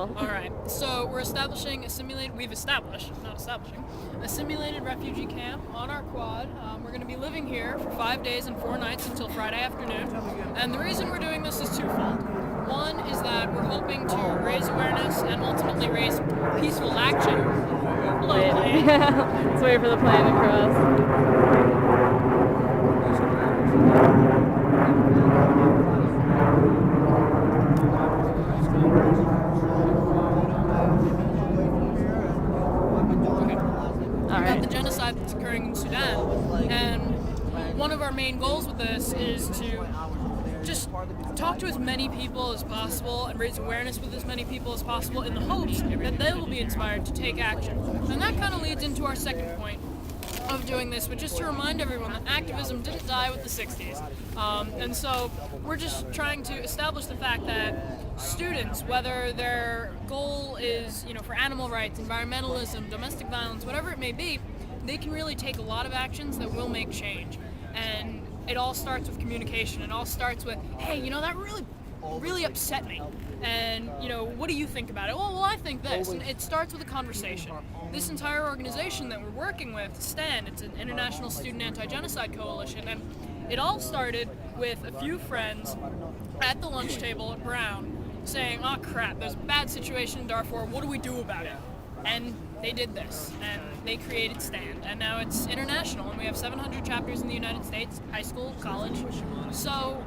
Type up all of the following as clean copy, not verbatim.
Alright, so we've established, a simulated refugee camp on our quad. We're going to be living here for 5 days and 4 nights until Friday afternoon. And the reason we're doing this is twofold. One is that we're hoping to raise awareness and ultimately raise peaceful action locally. Let's wait for the plane to cross. About the genocide that's occurring in Sudan. And one of our main goals with this is to just talk to as many people as possible and raise awareness with as many people as possible in the hopes that they will be inspired to take action. And that kind of leads into our second point of doing this, but just to remind everyone that activism didn't die with the 60s. And so we're just trying to establish the fact that students, whether their goal is, for animal rights, environmentalism, domestic violence, whatever it may be, they can really take a lot of actions that will make change. And it all starts with communication. It all starts with, hey, that really upset me. And, what do you think about it? Well, I think this. And it starts with a conversation. This entire organization that we're working with, STAND, it's an International Student Anti-Genocide Coalition, and it all started with a few friends at the lunch table at Brown saying, oh crap, there's a bad situation in Darfur, what do we do about it? And they did this, and they created STAND, and now it's international, and we have 700 chapters in the United States, high school, college. So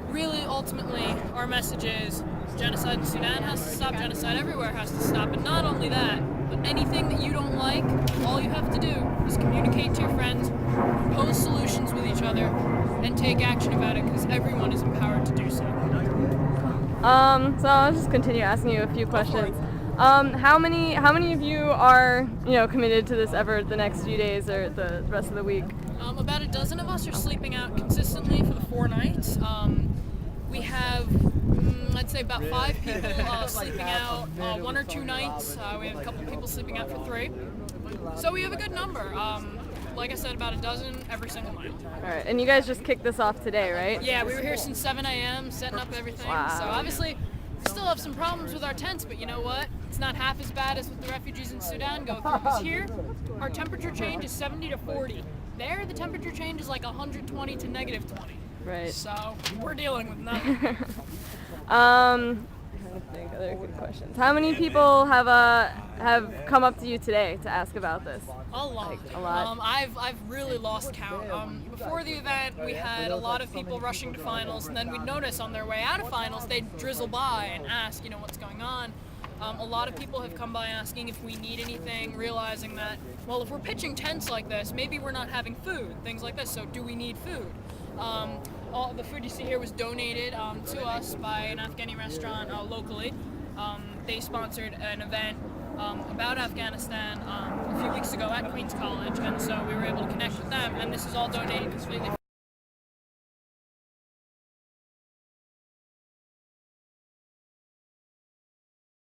really, ultimately, our message is genocide in Sudan has to stop, genocide everywhere has to stop, and not only that, but anything that you don't like, all you have to do is communicate to your friends, propose solutions with each other, and take action about it, because everyone is empowered to do so. So I'll just continue asking you a few questions. How many of you are, committed to this effort the next few days or the rest of the week? About a dozen of us are sleeping out consistently for the 4 nights. We have, I'd say about 5 people sleeping out 1 or 2 nights. We have a couple people sleeping out for 3. So we have a good number. Like I said, about a dozen every single night. All right, and you guys just kicked this off today, right? Yeah, we were here since 7 a.m. setting up everything. Wow. So obviously, we still have some problems with our tents, but you know what? It's not half as bad as what the refugees in Sudan go through. Because here, our temperature change is 70 to 40. There, the temperature change is like 120 to negative 20. Right. So we're dealing with nothing. I think other good questions. How many people have come up to you today to ask about this? A lot. A lot. I've really lost count. Before the event, we had a lot of people rushing to finals, and then we'd notice on their way out of finals, they'd drizzle by and ask, what's going on. A lot of people have come by asking if we need anything, realizing that, well, if we're pitching tents like this, maybe we're not having food, things like this, so do we need food? All the food you see here was donated to us by an Afghani restaurant locally. They sponsored an event about Afghanistan a few weeks ago at Queens College, and so we were able to connect with them, and this is all donated completely